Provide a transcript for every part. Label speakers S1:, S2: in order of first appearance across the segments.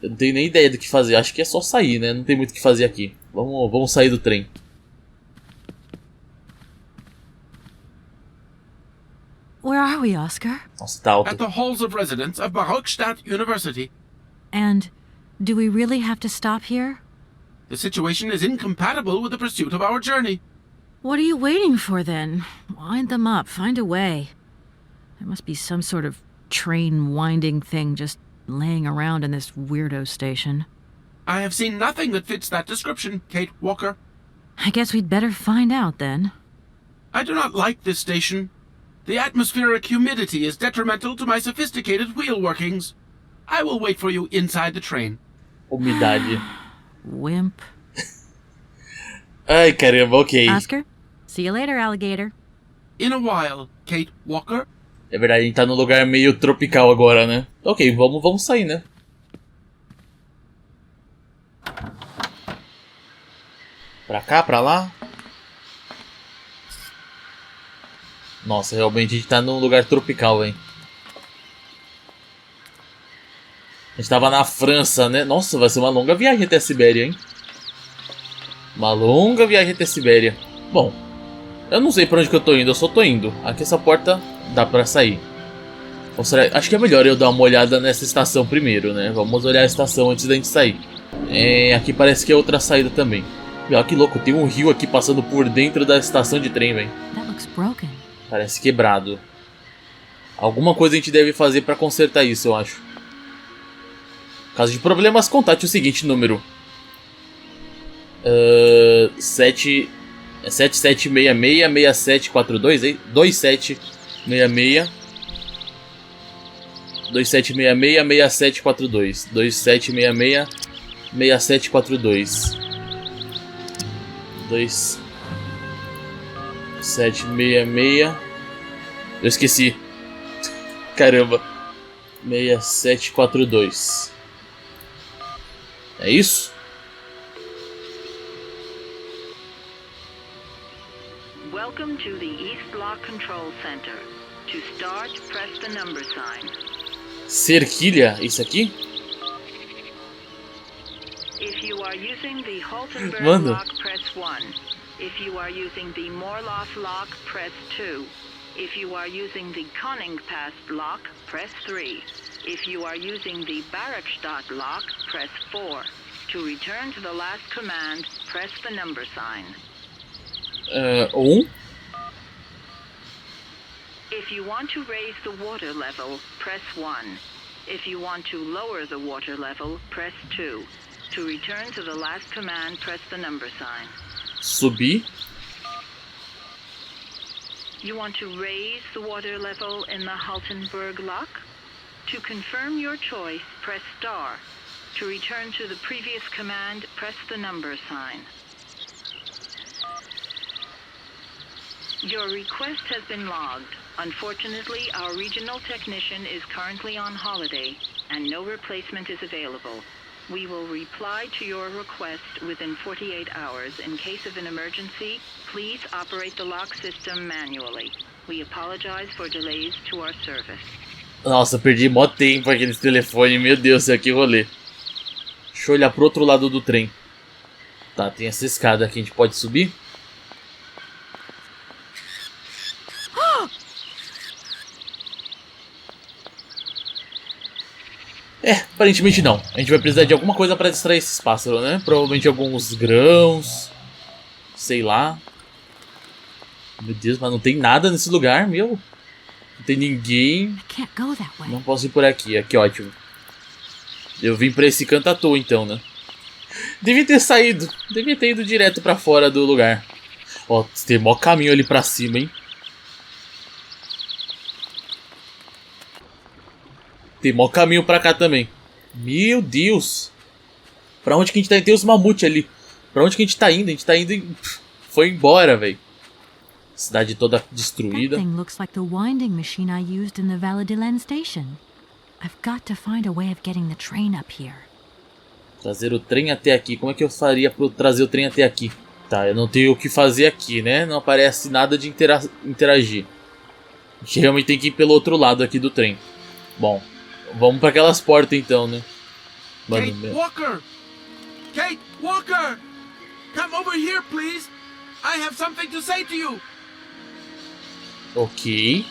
S1: Eu não tenho nem ideia do que fazer. Acho que é só sair, né? Não tem muito o que fazer aqui. Vamos sair do trem.
S2: Where are we, Oscar?
S1: Nossa, tá alto.
S3: At the halls of residence of Barrockstadt University.
S2: And do we really have to stop here?
S3: The situation is incompatible with the pursuit of our journey.
S2: What are you waiting for, then? Wind them up. Find a way. There must be some sort of train winding thing just laying around in this weirdo station.
S3: I have seen nothing that fits that description, Kate Walker.
S2: I guess we'd better find out, then.
S3: I do not like this station. The atmospheric humidity is detrimental to my sophisticated wheel workings. I will wait for you inside the train.
S1: Umidade.
S2: Wimp.
S1: Ai, caramba, ok.
S2: Oscar, see you later, alligator.
S3: In a while, Kate Walker.
S1: É verdade, a gente tá num lugar meio tropical agora, né? Ok, vamos sair, né? Pra cá, pra lá. Nossa, realmente a gente tá num lugar tropical, hein? A gente tava na França, né? Nossa, vai ser uma longa viagem até a Sibéria, hein? Uma longa viagem até a Sibéria. Bom, eu não sei pra onde que eu tô indo, eu só tô indo. Aqui essa porta dá pra sair. Ou será... Acho que é melhor eu dar uma olhada nessa estação primeiro, né? Vamos olhar a estação antes da gente sair. Aqui parece que é outra saída também. E olha que louco, tem um rio aqui passando por dentro da estação de trem, velho. Parece quebrado. Alguma coisa a gente deve fazer pra consertar isso, eu acho. Caso de problemas, contate o seguinte número. 7766-6742, hein? 2766-6742. 2766-6742. 2766. Eu esqueci. Caramba. 6742. É isso?
S4: Welcome to the East Block Control Center. To start, press the number sign.
S1: Cerquilha, isso aqui?
S4: If you are using the Haltenberg
S1: Mano.
S4: lock, press 1. If you are using the Morloff lock, press 2. If you are using the Koningpass lock, press 3. If you are using the Barrockstadt lock, press 4. To return to the last command, press the number sign.
S1: 1.
S4: If you want to raise the water level, press 1. If you want to lower the water level, press 2. To return to the last command, press the number sign.
S1: Subir.
S4: You want to raise the water level in the Haltenberg lock? To confirm your choice, press star. To return to the previous command, press the number sign. Your request has been logged. Unfortunately, our regional technician is currently on holiday, and no replacement is available. We will reply to your request within 48 hours. In case of an emergency, please operate the lock system manually. We apologize for delays to our service.
S1: Nossa, perdi mó tempo aqui nesse telefone. Meu Deus, isso aqui rolê. Deixa eu olhar pro outro lado do trem. Tá, tem essa escada aqui, a gente pode subir? Aparentemente não. A gente vai precisar de alguma coisa pra distrair esses pássaros, né? Provavelmente alguns grãos. Sei lá. Meu Deus, mas não tem nada nesse lugar, meu. Não tem ninguém. Não posso ir por aqui, aqui ótimo. Eu vim pra esse canto à toa então, né? Devia ter saído. Devia ter ido direto pra fora do lugar. Ó, tem mó caminho ali pra cima, hein? Tem mó caminho pra cá também. Meu Deus. Pra onde que a gente tá indo? Tem os mamutes ali. Pra onde que a gente tá indo? A gente tá indo e... Foi embora, velho. Cidade toda destruída.
S2: That thing looks like the winding machine I used in the Valladolid station. I've got to find a way of getting the train up here.
S1: Trazer o trem até aqui. Como é que eu faria pra trazer o trem até aqui? Tá, eu não tenho o que fazer aqui, né? Não aparece nada de interagir. A gente realmente tem que ir pelo outro lado aqui do trem. Bom, vamos pra aquelas portas então, né? Mano,
S3: Kate Walker! Kate Walker! Come over here, please! I have something to say to you!
S1: Ok.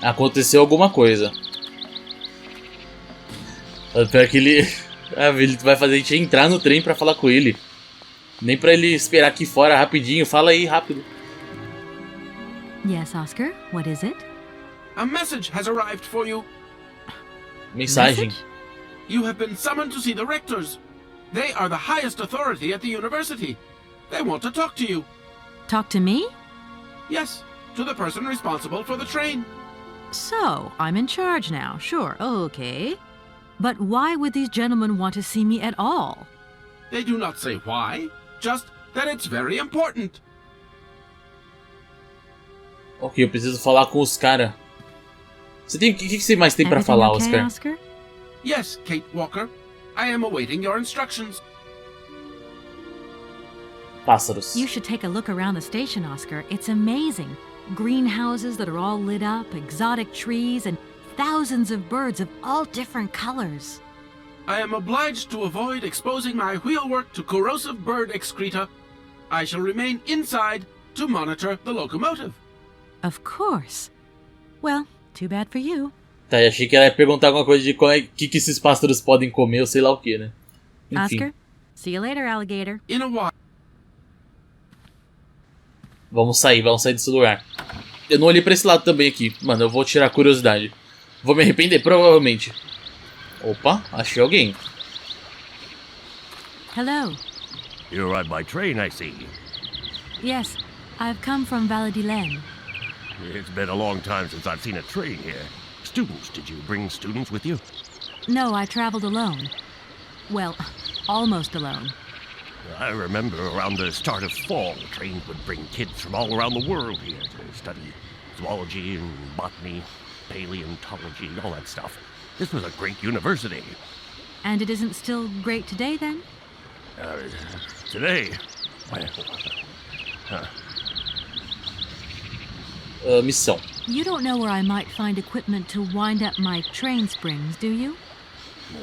S1: Aconteceu alguma coisa. Pior que ele... ele vai fazer a gente entrar no trem pra falar com ele. Nem pra ele esperar aqui fora rapidinho. Fala aí, rápido.
S2: Yes, Oscar, what is it?
S3: A message has arrived for you.
S1: Mensagem.
S2: Message?
S3: You have been summoned to see the rectors. They are the highest authority at the university. They want to talk to you.
S2: Talk to me?
S3: Yes, to the person responsible for the train.
S2: So, I'm in charge now, sure, okay. But why would these gentlemen want to see me at all?
S3: They do not say why, just that it's very important.
S1: Ok, eu preciso falar com os caras. O que você mais tem pra
S2: Everything
S1: falar,
S2: okay,
S1: Oscar?
S2: Oscar?
S3: Yes, Kate Walker. I am awaiting your instructions.
S1: Pássaros.
S2: You should take a look around the station, Oscar. It's amazing. Greenhouses that are all lit up, exotic trees, and thousands of birds of all different colors.
S3: I am obliged to avoid exposing my wheelwork to corrosive bird excreta. I shall remain inside to monitor the locomotive.
S2: Of course. Well, too bad for you.
S1: Tá, eu achei que ela ia perguntar alguma coisa de que esses pássaros podem comer, ou sei lá o que, né? Enfim.
S2: Oscar, see you later, alligator.
S3: In a while.
S1: Vamos sair desse lugar. Eu não olhei pra esse lado também aqui. Mano, eu vou tirar a curiosidade. Vou me arrepender, provavelmente. Opa, achei alguém.
S2: Hello.
S5: You arrived by train, I see.
S2: Yes, I've come from Valladolid.
S5: It's been a long time since I've seen a train here. Students, did you bring students with you?
S2: No, I traveled alone. Well, almost alone.
S5: I remember around the start of fall, trains would bring kids from all around the world here to study zoology and botany, paleontology, all that stuff. This was a great university.
S2: And it isn't still great today, then?
S5: Today, well,
S1: Missão.
S2: You don't know where I might find equipment to wind up my train springs, do you?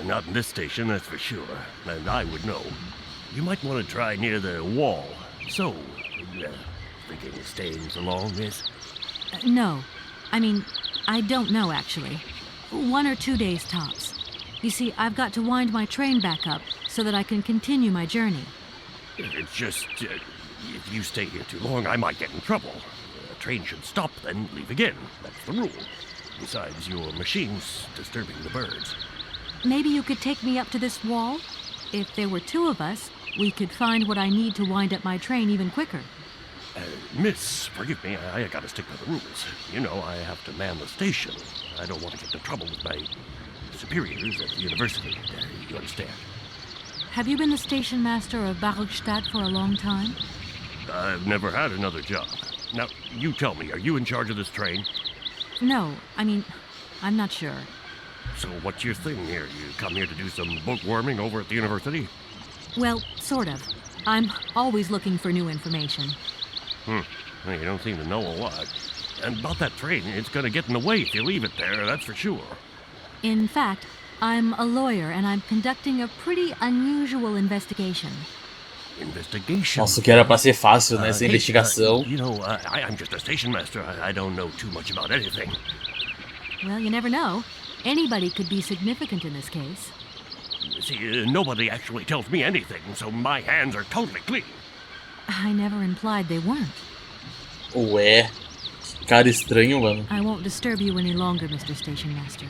S5: not in this station, that's for sure. And I would know. You might want to try near the wall. So, thinking of staying so long, miss?
S2: No. I mean, I don't know, actually. 1 or 2 days tops. You see, I've got to wind my train back up so that I can continue my journey.
S5: It's just, if you stay here too long, I might get in trouble. A train should stop, then leave again. That's the rule. Besides, your machine's disturbing the birds.
S2: Maybe you could take me up to this wall? If there were 2 of us, we could find what I need to wind up my train even quicker.
S5: Miss, forgive me, I gotta stick to the rules. You know, I have to man the station. I don't want to get into trouble with my superiors at the university. You understand?
S2: Have you been the station master of Barrockstadt for a long time?
S5: I've never had another job. Now, you tell me, are you in charge of this train?
S2: No, I mean, I'm not sure.
S5: So what's your thing here? You come here to do some bookworming over at the university?
S2: Well, sort of. I'm always looking for new information.
S5: Well, you don't seem to know a lot. And about that train, it's gonna get in the way if you leave it there, that's for sure.
S2: In fact, I'm a lawyer and I'm conducting a pretty unusual investigation.
S5: Investigation?
S1: Nossa, que era pra ser fácil, né? Essa investigação.
S5: You know, I'm just a station master. I don't know too much about anything.
S2: Well, you never know. Anybody could be significant in this case.
S5: See, nobody actually tells me anything, so my hands are totally clean.
S2: I never implied they weren't.
S1: Ué, que cara estranho, mano.
S2: I won't disturb you any longer, Mr. Station Master.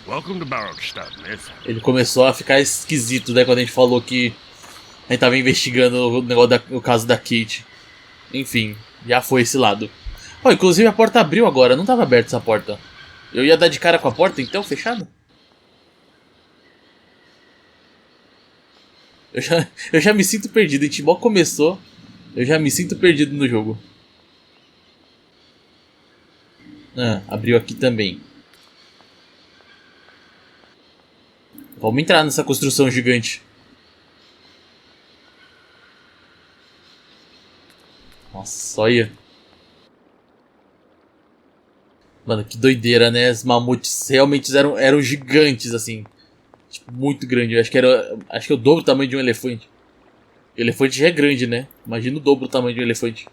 S5: Welcome to Barrockstadt, miss.
S1: Ele começou a ficar esquisito, né? Quando a gente falou que a gente tava investigando o negócio o caso da Kate. Enfim, já foi esse lado. Oh, inclusive a porta abriu agora, não tava aberta essa porta. Eu ia dar de cara com a porta, então, fechada? Eu já me sinto perdido. A gente mal começou, eu já me sinto perdido no jogo. Ah, abriu aqui também. Vamos entrar nessa construção gigante. Nossa, olha. Mano, que doideira, né? Os mamutes realmente eram gigantes, assim. Tipo, muito grande. Eu acho que é o dobro do tamanho de um elefante. O elefante já é grande, né? Imagina o dobro do tamanho de um elefante.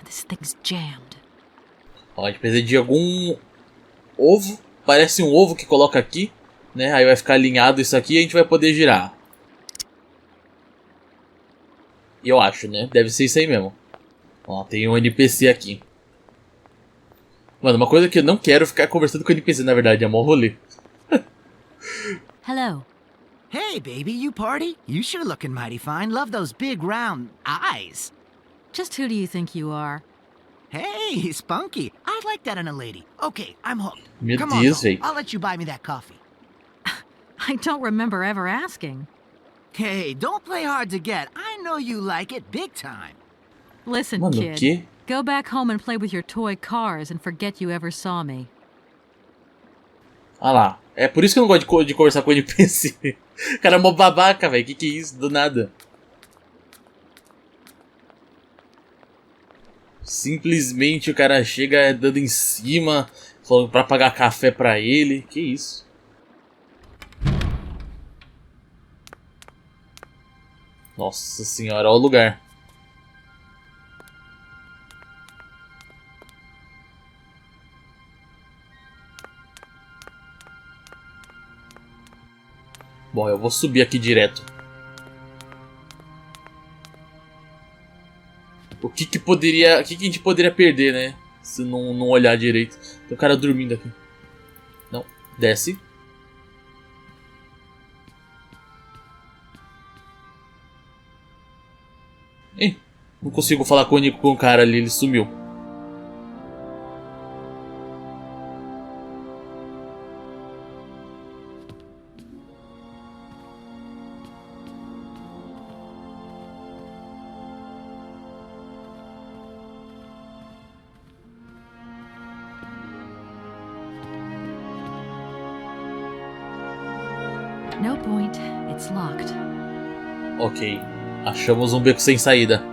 S2: This thing's jammed.
S1: Ó, a gente precisa de algum ovo. Parece um ovo que coloca aqui, né? Aí vai ficar alinhado isso aqui e a gente vai poder girar. Eu acho, né? Deve ser isso aí mesmo. Ó, tem um NPC aqui. Mano, uma coisa que eu não quero ficar conversando com o NPC, na verdade, é mó rolê.
S2: Hello.
S6: Hey, baby, you party? You sure looking mighty fine. Love those big round eyes.
S2: Just who do you think you are?
S6: Hey, spunky. I'd like that in a lady. Okay, I'm hooked.
S1: Meu
S6: Come on,
S1: Deus,
S6: though.
S1: velho.
S6: I'll let you buy me that coffee.
S2: I don't remember ever asking.
S6: Hey, don't play hard to get. I know you like it big time.
S2: Listen,
S1: Mano, o
S2: kid.
S1: quê?
S2: Go back home and play with your toy cars and forget you ever saw me.
S1: Ah lá. É por isso que eu não gosto de conversar com o NPC. O cara é mó babaca, velho. Que é isso? Do nada. Simplesmente o cara chega dando em cima, falando pra pagar café pra ele. Que isso? Nossa senhora, olha o lugar. Bom, eu vou subir aqui direto. O que a gente poderia perder, né? Se não olhar direito. Tem um cara dormindo aqui. Não, desce. Ih, não consigo falar com o cara ali, ele sumiu.
S2: No point. It's locked.
S1: Ok, achamos um beco sem saída.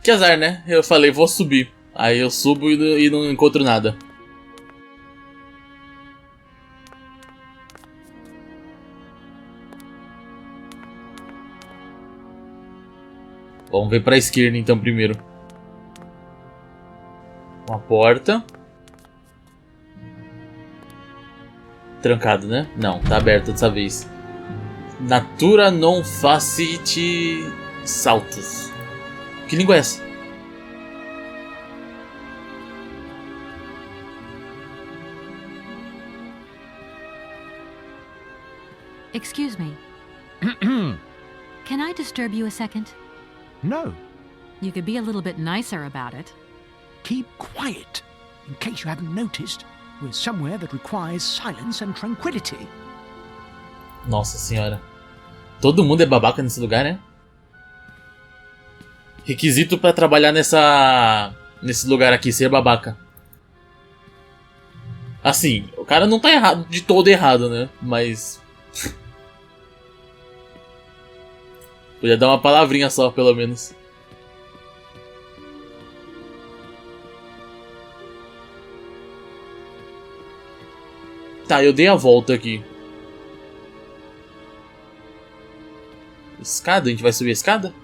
S1: Que azar, né? Eu falei, vou subir. Aí eu subo e não encontro nada. Vamos ver pra esquerda então primeiro. Uma porta. Trancado, né? Não, tá aberto dessa vez. Natura non facit saltus. Que língua é essa?
S2: Excuse me. Can I disturb you a second?
S6: No,
S2: You could be a little bit nicer about it.
S6: keep quiet. In case you haven't noticed, we're somewhere that requires silence and tranquility.
S1: Nossa senhora. Todo mundo é babaca nesse lugar, né? Requisito pra trabalhar nesse lugar aqui, ser babaca. Assim, o cara não tá errado, de todo errado, né? Mas... podia dar uma palavrinha só, pelo menos. Tá, eu dei a volta aqui. Escada? A gente vai subir a escada?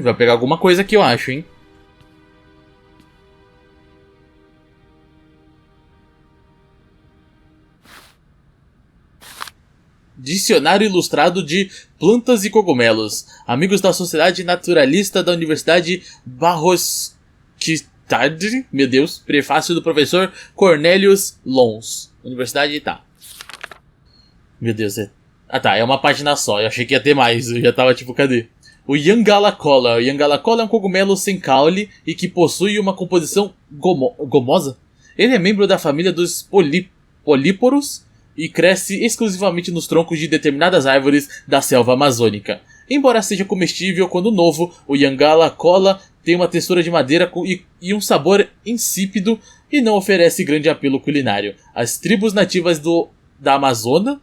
S1: Vai pegar alguma coisa aqui, eu acho, hein? Dicionário Ilustrado de Plantas e Cogumelos. Amigos da Sociedade Naturalista da Universidade Barrockstadt. Meu Deus. Prefácio do professor Cornelius Lons. Universidade tá. Meu Deus. Ah tá, é uma página só. Eu achei que ia ter mais. Eu já tava tipo, cadê? O Yangalacola. O Yangalacola é um cogumelo sem caule e que possui uma composição gomosa. Ele é membro da família dos políporos e cresce exclusivamente nos troncos de determinadas árvores da selva amazônica. Embora seja comestível quando novo, o Yangalacola tem uma textura de madeira e um sabor insípido e não oferece grande apelo culinário. As tribos nativas da Amazônia,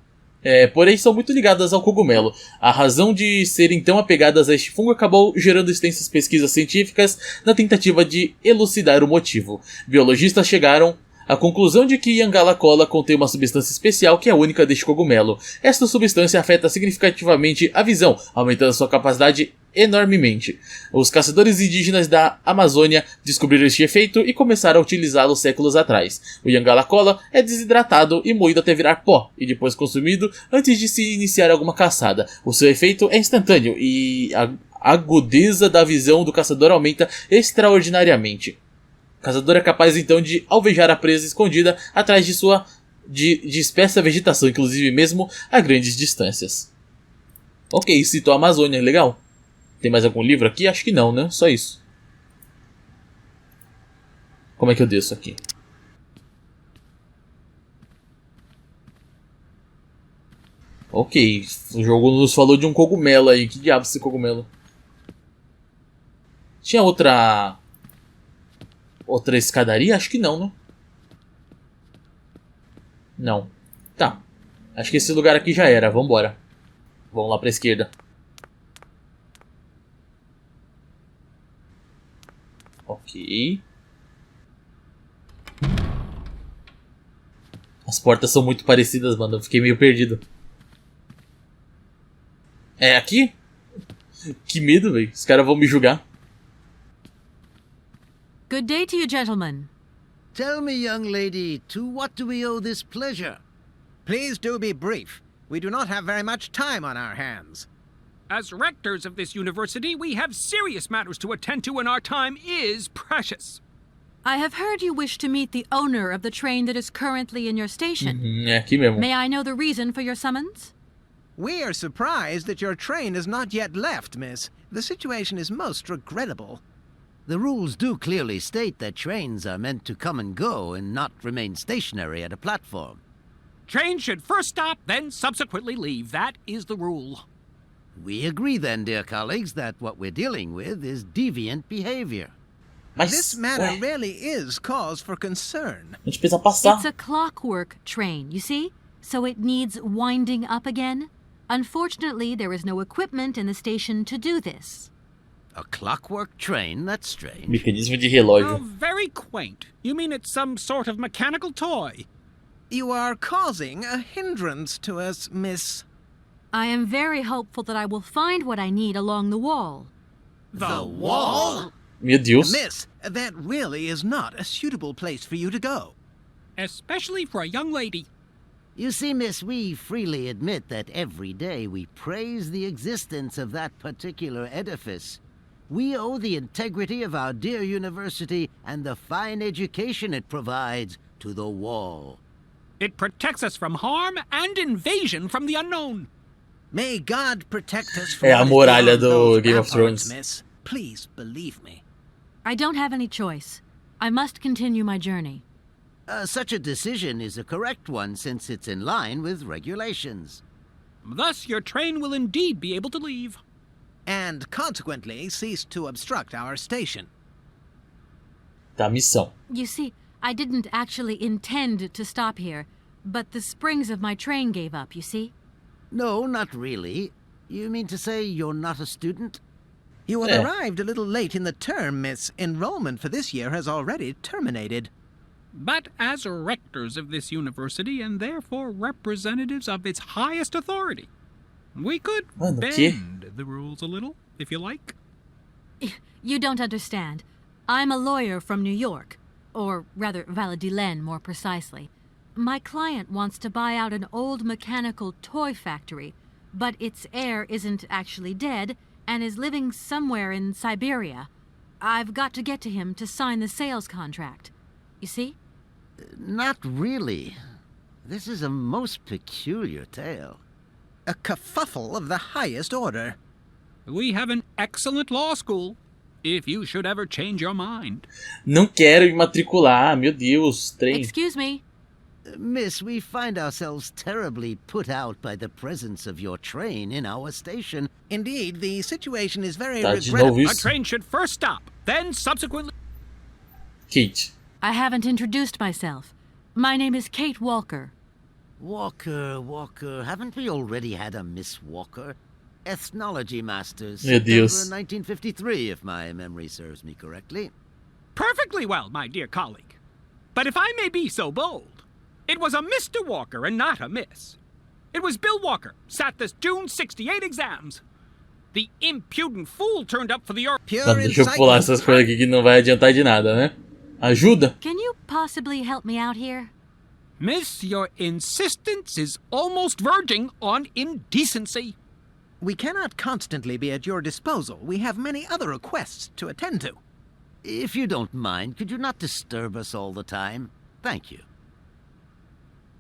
S1: porém, são muito ligadas ao cogumelo. A razão de serem tão apegadas a este fungo acabou gerando extensas pesquisas científicas na tentativa de elucidar o motivo. Biologistas chegaram à conclusão de que Yangala cola contém uma substância especial que é única deste cogumelo. Esta substância afeta significativamente a visão, aumentando sua capacidade enormemente. Os caçadores indígenas da Amazônia descobriram este efeito e começaram a utilizá-lo séculos atrás. O Yangala cola é desidratado e moído até virar pó, e depois consumido antes de se iniciar alguma caçada. O seu efeito é instantâneo e a agudeza da visão do caçador aumenta extraordinariamente. O caçador é capaz então de alvejar a presa escondida atrás de espessa vegetação, inclusive mesmo a grandes distâncias. Ok, citou a Amazônia, legal. Tem mais algum livro aqui? Acho que não, né? Só isso. Como é que eu desço aqui? Ok, o jogo nos falou de um cogumelo aí. Que diabo é esse cogumelo? Tinha outra escadaria? Acho que não, né? Não. Tá. Acho que esse lugar aqui já era. Vambora. Vamos lá pra esquerda. Ok. As portas são muito parecidas, mano. Eu fiquei meio perdido. É aqui? Que medo, velho. Os caras vão me julgar.
S2: Good day to you, gentlemen.
S7: Tell me, young lady, to what do we owe this pleasure?
S6: Please do be brief. We do not have very much time on our hands.
S8: As rectors of this university, we have serious matters to attend to and our time is precious.
S2: I have heard you wish to meet the owner of the train that is currently in your station.
S1: É aqui mesmo.
S2: May I know the reason for your summons?
S6: We are surprised that your train has not yet left, miss. The situation is most regrettable.
S7: The rules do clearly state that trains are meant to come and go and not remain stationary at a platform.
S8: Trains should first stop, then subsequently leave. That is the rule.
S7: We agree then, dear colleagues, that what we're dealing with is deviant behavior.
S1: Mas,
S6: This matter
S1: ué,
S6: really is cause for concern.
S1: a gente precisa passar.
S2: It's a clockwork train, you see? So it needs winding up again. Unfortunately, there is no equipment in the station to do this.
S7: A clockwork train? That's strange.
S1: Mecanismo de
S8: Oh,
S1: relógio.
S8: very quaint. You mean it's some sort of mechanical toy?
S6: You are causing a hindrance to us, miss.
S2: I am very hopeful that I will find what I need along the wall.
S8: The
S7: wall?
S1: Meu Deus.
S6: Miss, that really is not a suitable place for you to go.
S8: Especially for a young lady.
S7: You see, miss, we freely admit that every day we praise the existence of that particular edifice. We owe the integrity of our dear university and the fine education it provides to the wall.
S8: It protects us from harm and invasion from the unknown.
S6: May God protect us from
S1: É a
S6: what is
S1: muralha
S6: beyond
S1: do
S6: those
S1: Game of
S6: ramparts,
S1: Thrones.
S6: miss. Please believe me.
S2: I don't have any choice. I must continue my journey.
S7: Such a decision is a correct one since it's in line with regulations.
S8: Thus, your train will indeed be able to leave.
S6: And consequently cease to obstruct our station.
S1: Tá, missão.
S2: You see, I didn't actually intend to stop here, but the springs of my train gave up, you see?
S7: No, not really. You mean to say you're not a student?
S6: You have
S1: Yeah.
S6: arrived a little late in the term, miss. Enrollment for this year has already terminated.
S8: But as rectors of this university and therefore representatives of its highest authority, we could
S1: Mano, que?
S8: bend the rules a little, if you like.
S2: You don't understand. I'm a lawyer from New York, or rather Valladolid more precisely. My client wants to buy out an old mechanical toy factory, but its heir isn't actually dead and is living somewhere in Syberia. I've got to get to him to sign the sales contract. You see?
S7: Not really. This is a most peculiar tale.
S6: A kerfuffle of the highest order.
S8: We have an excellent law school, if you should ever change your mind.
S1: Não quero me matricular. Meu Deus, trem.
S2: Excuse me.
S7: Miss, we find ourselves terribly put out by the presence of your train in our station.
S6: Indeed, the situation is very
S1: Tá de
S6: regrettable.
S1: novo
S8: A
S1: isso.
S8: train should first stop, then subsequently...
S1: Kate,
S2: I haven't introduced myself. My name is Kate Walker.
S7: Walker. Haven't we already had a Miss Walker? Ethnology Masters,
S1: Meu
S7: September
S1: Deus.
S7: 1953, if my memory serves me correctly.
S8: Perfectly well, my dear colleague. But if I may be so bold, it was a Mr. Walker and not a Miss. It was Bill Walker, sat this June 68 exams. The impudent fool turned up for the...
S1: Tá, deixa eu pular essas coisas aqui que não vai adiantar de nada, né? Ajuda?
S2: Can you possibly help me out here?
S8: Miss, your insistence is almost verging on indecency.
S9: We cannot constantly be at your disposal. We have many other requests to attend to.
S7: If you don't mind, could you not disturb us all the time? Thank you.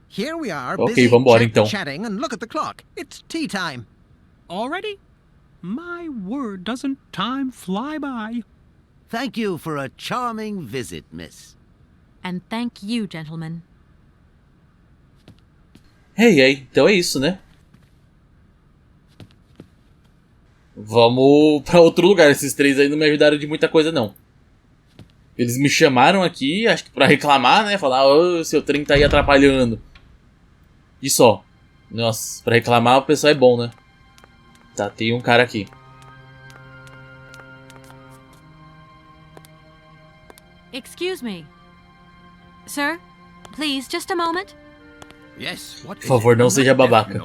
S9: Here we are,
S1: Ok,
S9: busy
S1: vambora então.
S9: chatting, and look at the clock. It's tea time.
S8: Already? My word, doesn't time fly by?
S7: Thank you for a charming visit, miss.
S2: And thank you, gentlemen.
S1: Hey, então é isso, né? Vamos pra outro lugar. Esses três aí não me ajudaram de muita coisa, não. Eles me chamaram aqui, acho que pra reclamar, né? Falar, ô, seu trem tá aí atrapalhando. E só. Nossa, pra reclamar o pessoal é bom, né? Tá, tem um cara aqui.
S2: Excuse me. Sir, please, just a moment.
S3: Yes, what
S1: Por favor, não seja babaca.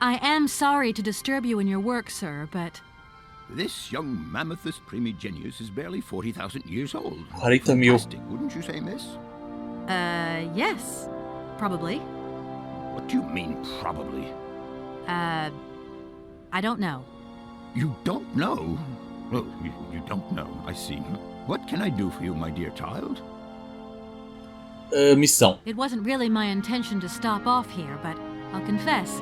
S2: I am sorry to disturb you in your work, sir, but...
S10: This young Mammothus primigenius is barely 40,000 years old.
S1: 40 mil.
S10: Fantastic, wouldn't you say, miss?
S2: Yes. Probably.
S10: What do you mean, probably?
S2: I don't know.
S10: You don't know? Oh, you don't know, I see. What can I do for you, my dear child?
S1: Missão.
S2: It wasn't really my intention to stop off here, but I'll confess,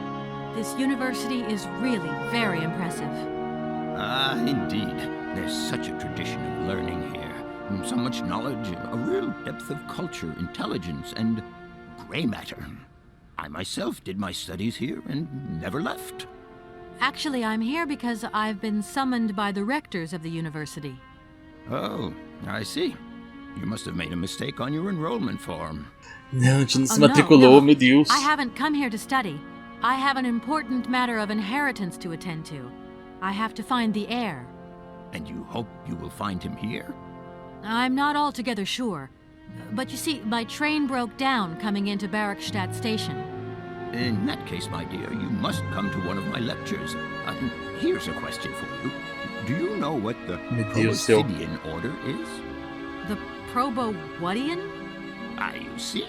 S2: this university is really very impressive.
S10: Ah, indeed. There's such a tradition of learning here. So much knowledge, a real depth of culture, intelligence, and gray matter. I myself did my studies here and never left.
S2: Actually, I'm here because I've been summoned by the rectors of the university.
S10: Oh, I see. You must have made a mistake on your enrollment form.
S1: Não, a gente não se
S2: Oh,
S1: matriculou,
S2: no.
S1: meu Deus.
S2: I haven't come here to study. I have an important matter of inheritance to attend to. I have to find the heir.
S10: And you hope you will find him here?
S2: I'm not altogether sure. But you see, my train broke down coming into Barrockstadt station.
S10: In that case, my dear, you must come to one of my lectures. Here's a question for you. Do you know what the
S1: Meu Deus do céu.
S10: Proboscidean order is?
S2: The Probo-Whatian?
S10: Ah, you see.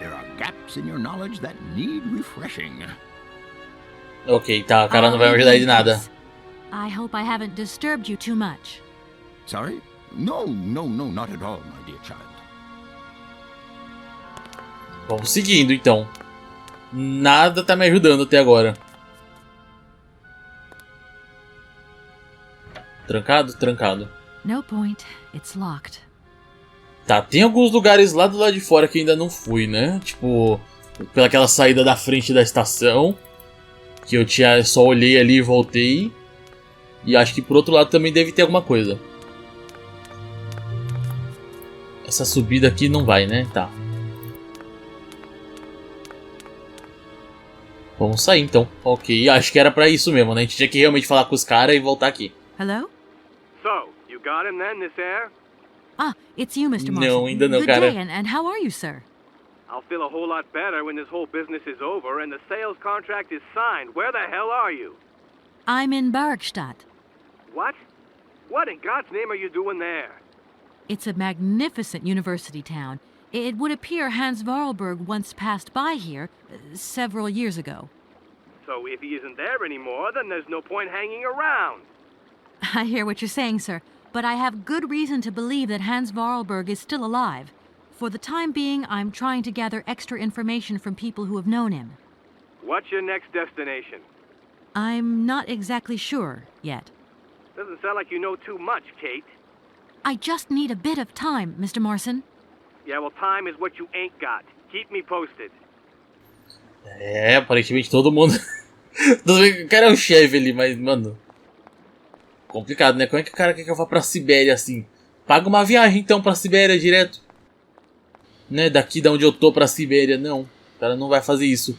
S10: There are gaps in your knowledge that need refreshing.
S1: Ok, tá, o cara não vai me ajudar de nada.
S2: I hope I haven't disturbed you too much.
S10: Sorry? No, not at all, my dear child.
S1: Vamos seguindo, então. Nada tá me ajudando até agora. Trancado? Trancado.
S2: No point. It's locked.
S1: Tá, tem alguns lugares lá do lado de fora que ainda não fui, né? Tipo, pelaquela saída da frente da estação. Que eu só olhei ali e voltei. E acho que por outro lado também deve ter alguma coisa. Essa subida aqui não vai, né? Tá. Vamos sair então. Ok, acho que era pra isso mesmo, né? A gente tinha que realmente falar com os caras e voltar aqui.
S2: Hello?
S11: So, you got him then, this heir?
S2: Ah, it's you, Mr. Marshall.
S1: Não, ainda não,
S2: Good
S1: cara.
S2: day, and how are you, sir?
S11: I'll feel a whole lot better when this whole business is over and the sales contract is signed. Where the hell are you?
S2: I'm in Barrockstadt.
S11: What? What in God's name are you doing there?
S2: It's a magnificent university town. It would appear Hans Vorarlberg once passed by here several years ago.
S11: So if he isn't there anymore, then there's no point hanging around.
S2: I hear what you're saying, sir, but I have good reason to believe that Hans Vorarlberg is still alive. For the time being, I'm trying to gather extra information from people who have known him.
S11: What's your next destination?
S2: I'm not exactly sure yet.
S11: Doesn't sound like you know too much, Kate.
S2: I just need a bit of time, Mr. Morrison.
S11: Yeah, well, time is what you ain't got. Keep me posted.
S1: É, aparentemente todo mundo... O cara é o chefe ali, mas, mano... Complicado, né? Como é que o cara quer que eu vá pra Sibéria assim? Paga uma viagem então pra Sibéria direto. né, daqui da onde eu tô pra Syberia. Não, o cara não vai fazer isso.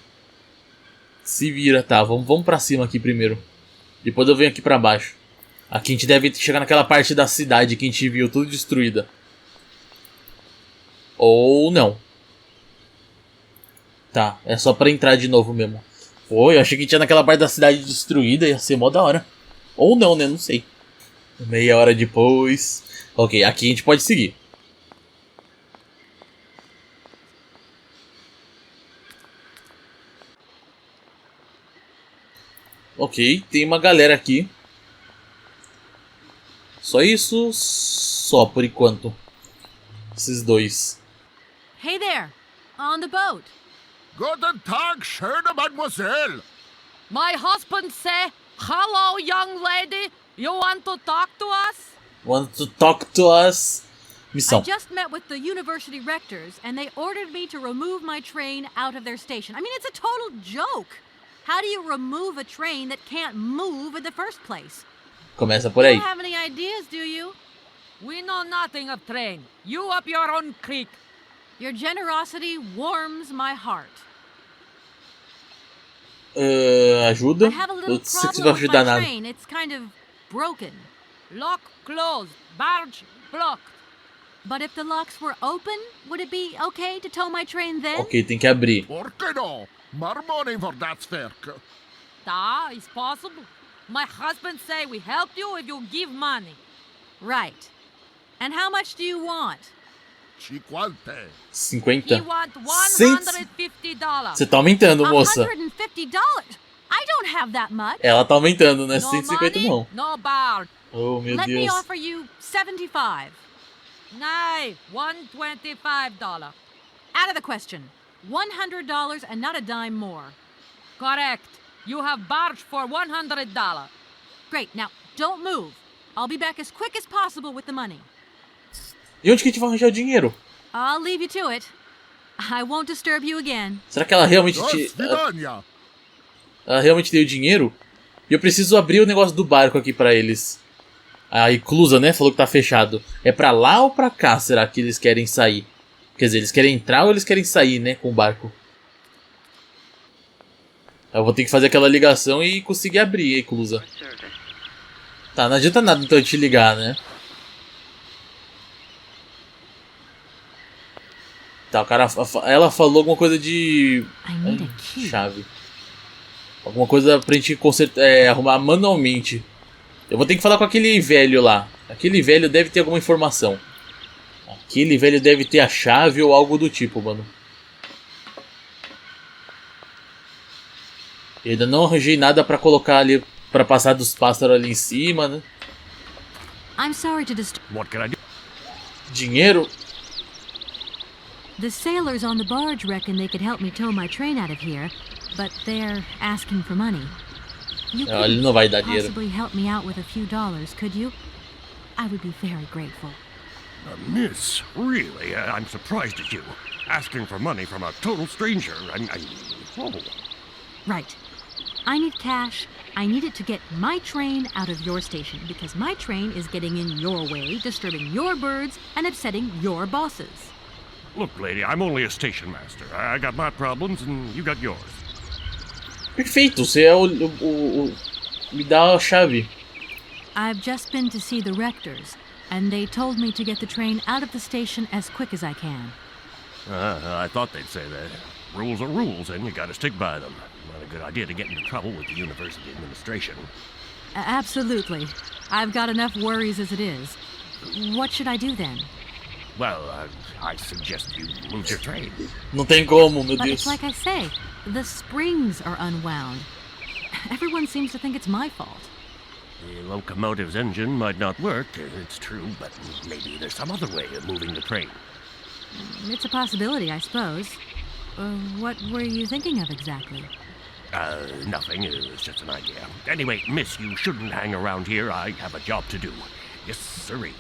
S1: Se vira, tá, vamos pra cima aqui primeiro. Depois eu venho aqui pra baixo. Aqui a gente deve chegar naquela parte da cidade que a gente viu, tudo destruída. Ou não. Tá, é só pra entrar de novo mesmo. Pô, eu achei que tinha naquela parte da cidade destruída, ia ser mó da hora. Ou não, né, não sei. Meia hora depois. Ok, aqui a gente pode seguir. Ok, tem uma galera aqui. Só isso? Só por enquanto. Esses dois.
S2: Hey there, on the boat.
S12: Guten Tag, schöne Mademoiselle.
S2: My husband say, hello, young lady. You want to talk to us?
S1: Want to talk to us? Missão.
S2: I just met with the university rectors, and they ordered me to remove my train out of their station. I mean, it's a total joke. How do you remove a train that can't move in the first place?
S1: Começa por aí.
S2: You don't have any ideas, do you? We know nothing of train. You up your own creek. Your generosity warms my heart.
S1: Ajuda?
S2: I have a
S1: Eu
S2: little
S1: sei que você
S2: problem
S1: vai
S2: with
S1: ajudar
S2: my
S1: nada.
S2: train. It's kind of broken. Lock closed. Barge blocked. But if the locks were open, would it be okay to tow my train then?
S1: Ok, tem que abrir.
S12: Por que não? More money for that werk.
S2: Da, it's possible. My husband say we help you if you give money. Right. And how much do you want?
S12: 50.
S1: 50.
S2: He want $150.
S1: Você tá aumentando, moça.
S2: $150? I don't have that much.
S1: Ela tá aumentando, né?
S2: No
S1: 150
S2: money,
S1: não.
S2: no barge.
S1: Oh, meu
S2: Let me
S1: Deus.
S2: offer you 75. Nay, $125. Out of the question. $100 and not a dime more. Correct. You have barge for $100. Great. Now, don't move. I'll be back as quick as possible with the money.
S1: E onde que a gente vai arranjar o dinheiro?
S2: I'll leave you to it. I won't disturb you again.
S1: Será que ela realmente ela realmente tem o dinheiro? E eu preciso abrir o negócio do barco aqui pra eles. A inclusa, né? Falou que tá fechado. É pra lá ou pra cá, será que eles querem sair? Quer dizer, eles querem entrar ou eles querem sair, né? Com o barco. Eu vou ter que fazer aquela ligação e conseguir abrir a inclusa. Tá, não adianta nada então te ligar, né? Tá, o cara, ela falou alguma coisa de chave. Alguma coisa pra gente consertar, arrumar manualmente. Eu vou ter que falar com aquele velho lá. Aquele velho deve ter alguma informação. Aquele velho deve ter a chave ou algo do tipo, mano. Eu ainda não arranjei nada pra colocar ali, pra passar dos pássaros ali em cima, né?
S2: I'm sorry to disturb.
S5: What can I do?
S1: Dinheiro?
S2: The sailors on the barge reckon they could help me tow my train out of here, but they're asking for money. You
S1: Ele não vai dar
S2: could
S1: dinheiro.
S2: possibly help me out with a few dollars, could you? I would be very grateful.
S5: Miss, really, I'm surprised at you. Asking for money from a total stranger. Oh.
S2: Right. I need cash. I need it to get my train out of your station because my train is getting in your way, disturbing your birds, and upsetting your bosses.
S5: Look, lady, I'm only a station master. I got my problems and you got yours.
S1: Perfeito, você é me dá a chave.
S2: I've just been to see the rectors, and they told me to get the train out of the station as quick as I can.
S5: I thought they'd say that. Rules are rules, and you gotta stick by them. Not a good idea to get into trouble with the university administration.
S2: Absolutely. I've got enough worries as it is. What should I do then?
S5: Well, I suggest you move your train.
S1: Não tem como, meu
S2: But
S1: Deus.
S2: it's like I say, the springs are unwound. Everyone seems to think it's my fault.
S5: The locomotive's engine might not work, it's true, but maybe there's some other way of moving the train.
S2: It's a possibility, I suppose. What were you thinking of exactly?
S5: Nothing. It's just an idea. Anyway, miss, you shouldn't hang around here. I have a job to do. Yes, sirree.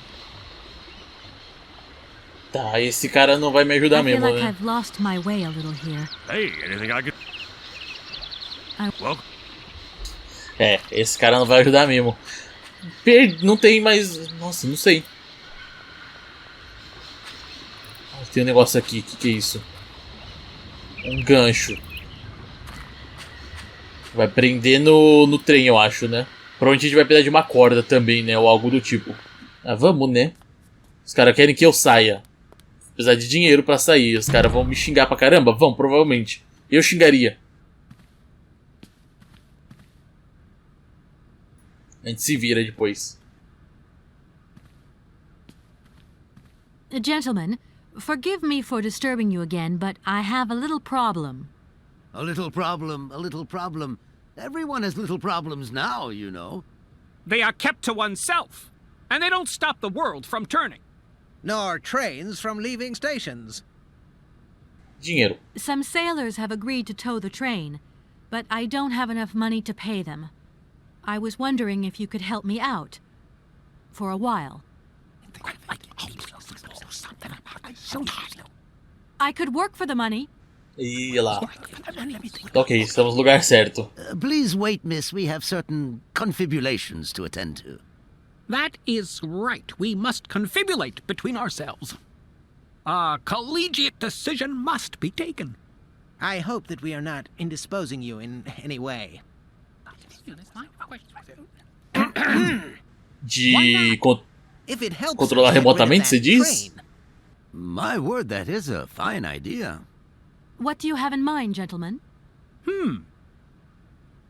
S1: Tá, esse cara não vai me ajudar
S2: I feel
S1: mesmo,
S2: like
S1: né?
S2: I've lost my way a little here.
S5: Hey, anything I can... Well...
S1: Esse cara não vai ajudar mesmo. Não tem mais... Nossa, não sei. Tem um negócio aqui. O que é isso? Um gancho. Vai prender no trem, eu acho, né? Provavelmente a gente vai precisar de uma corda também, né? Ou algo do tipo. Ah, vamos, né? Os caras querem que eu saia. Precisar de dinheiro pra sair. Os caras vão me xingar pra caramba? Vão, provavelmente. Eu xingaria. A gente se vira depois.
S2: Gentlemen, forgive me for disturbing you again, but I have a little problem.
S7: A little problem, a little problem. Everyone has little problems now, you know.
S8: They are kept to oneself, and they don't stop the world from turning.
S9: Nor trains from leaving stations.
S1: Dinheiro.
S2: Some sailors have agreed to tow the train, but I don't have enough money to pay them. I was wondering if you could help me out. For a while. I could work for the money.
S1: Ih, lá. Ok, estamos no lugar certo.
S7: Please wait, miss. We have certain confibulations to attend to.
S8: That is right. We must confibulate between ourselves. A collegiate decision must be taken.
S9: I hope that we are not indisposing you in any way.
S7: If it helps
S1: controlar remotamente, você diz?
S7: My word, that is a fine idea.
S2: What do you have in mind, gentlemen?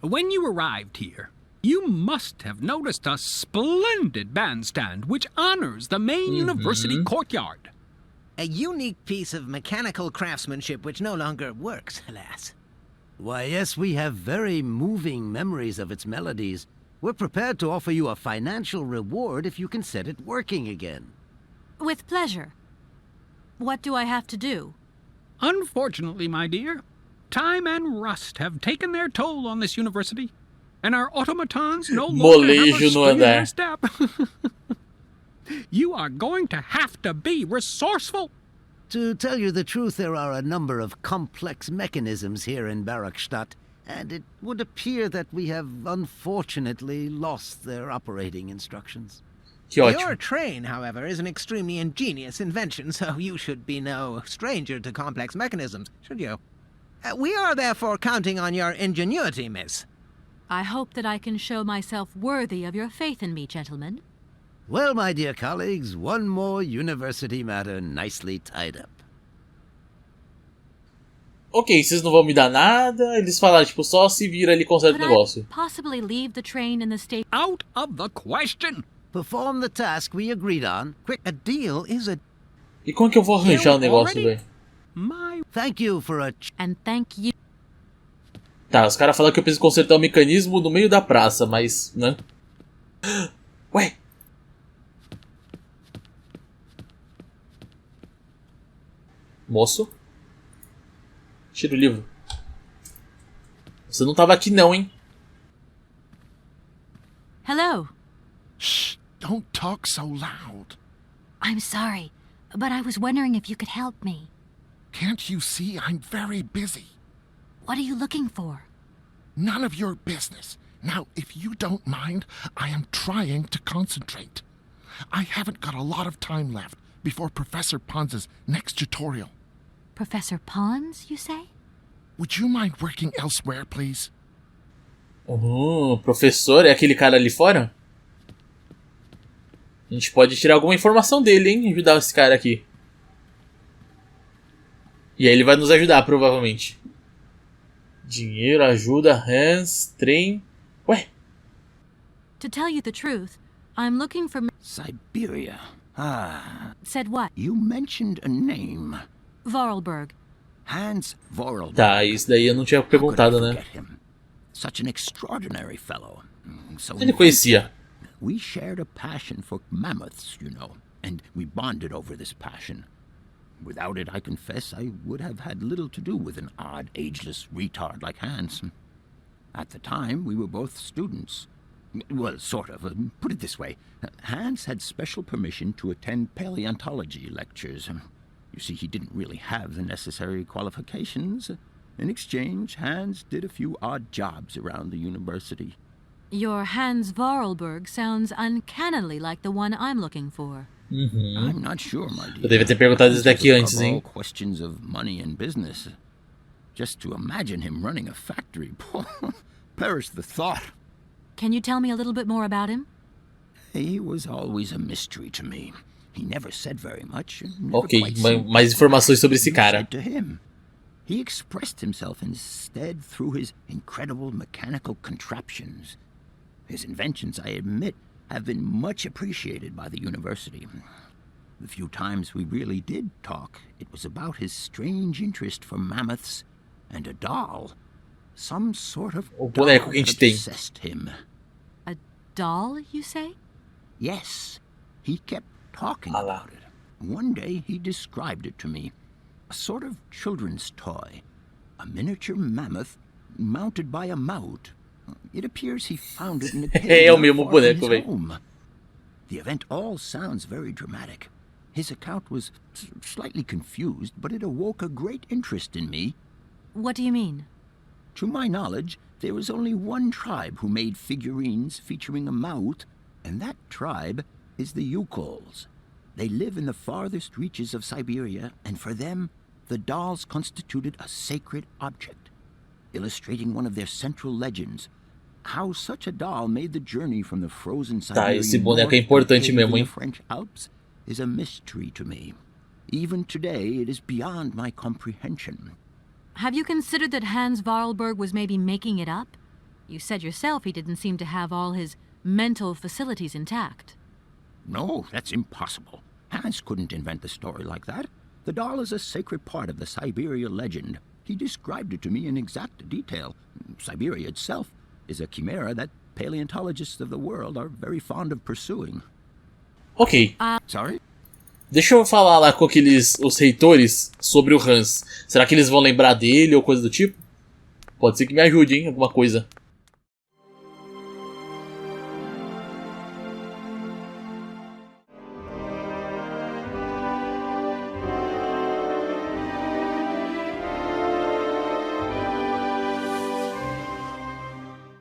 S8: When you arrived here, you must have noticed a splendid bandstand which honors the main university courtyard.
S9: A unique piece of mechanical craftsmanship which no longer works, alas.
S7: Why, yes, we have very moving memories of its melodies. We're prepared to offer you a financial reward if you can set it working again.
S2: With pleasure. What do I have to do?
S8: Unfortunately, my dear, time and rust have taken their toll on this university, and our automatons no longer have a spring in their step. You are going to have to be resourceful.
S7: To tell you the truth, there are a number of complex mechanisms here in Barrockstadt, and it would appear that we have unfortunately lost their operating instructions.
S9: Your train, however, is an extremely ingenious invention, so you should be no stranger to complex mechanisms, should you? We are therefore counting on your ingenuity, miss.
S2: I hope that I can show myself worthy of your faith in me, gentlemen.
S7: Well, my dear colleagues, one more university matter nicely tied up.
S1: Ok, vocês não vão me dar nada. Eles falaram, tipo, só se vira ali e conserta o negócio.
S2: Possibly leave the train in the station.
S8: Out of the question.
S7: Perform the task we agreed on. Quick,
S9: a deal is a...
S1: E como que eu vou arranjar o negócio, velho?
S7: Thank you for a...
S2: And thank you.
S1: Tá, os caras falaram que eu preciso consertar o mecanismo no meio da praça, mas, né? Ué? Moço? Tira o livro. Você não tava aqui não, hein?
S2: Hello.
S12: Shh, don't talk so loud.
S2: I'm sorry, but I was wondering if you could help me.
S12: Can't you see I'm very busy?
S2: What are you looking for?
S12: None of your business. Now, if you don't mind, I am trying to concentrate. I haven't got a lot of time left before Professor Pons's next tutorial.
S2: Professor Pons, you say?
S12: Would you mind working elsewhere, please?
S1: Professor, é aquele cara ali fora? A gente pode tirar alguma informação dele, hein? Ajudar esse cara aqui. E aí ele vai nos ajudar, provavelmente. Dinheiro, ajuda, hands, trem... Ué?
S2: To tell you the truth, I'm looking for...
S10: Syberia. Ah.
S2: Said what?
S10: You mentioned a name.
S2: Vorarlberg.
S10: Hans Vorarlberg.
S1: Tá, isso daí eu não tinha perguntado, né?
S10: Such an extraordinary fellow. So
S1: ele conhecia.
S10: We shared a passion for mammoths, you know, and we bonded over this passion. Without it, I confess, I would have had little to do with an odd, ageless retard like Hans. At the time, we were both students. Well, sort of. Put it this way. Hans had special permission to attend paleontology lectures. You see, he didn't really have the necessary qualifications. In exchange, Hans did a few odd jobs around the university.
S2: Your Hans Vorarlberg sounds uncannily like the one I'm looking for.
S10: I'm not sure, my dear.
S1: Eu devia ter perguntado isso daqui antes, hein?
S10: Questions of money and business. Just to imagine him running a factory. Perish the thought.
S2: Can you tell me a little bit more about him?
S10: He was always a mystery to me. He never said very much.
S1: Ok, mais informações sobre esse cara.
S10: To him. He expressed himself instead through his incredible mechanical contraptions. His inventions, I admit, have been much appreciated by the university. The few times we really did talk, it was about his strange interest for mammoths and a doll. Some sort of doll that obsessed him.
S2: A doll, you say?
S10: Yes. He kept talking about it. One day he described it to me. A sort of children's toy. A miniature mammoth mounted by a mount. It appears he found it in a cave far from his home. The event all sounds very dramatic. His account was slightly confused, but it awoke a great interest in me.
S2: What do you mean?
S10: To my knowledge, there was only one tribe who made figurines featuring a mouth, and that tribe is the Yukols. They live in the farthest reaches of Syberia, and for them, the dolls constituted a sacred object, illustrating one of their central legends. How such a doll made the journey from the frozen Siberian north to the French Alps is a mystery to me. Even today, it is beyond my comprehension.
S2: Have you considered that Hans Varlberg was maybe making it up? You said yourself he didn't seem to have all his mental facilities intact.
S10: No, that's impossible. Hans couldn't invent a story like that. The doll is a sacred part of the Syberia legend. He described it to me in exact detail. Syberia itself is a chimera that paleontologists of the world are very fond of pursuing.
S1: Ok.
S10: Sorry?
S1: Deixa eu falar lá com os reitores sobre o Hans. Será que eles vão lembrar dele ou coisa do tipo? Pode ser que me ajude, hein? Alguma coisa.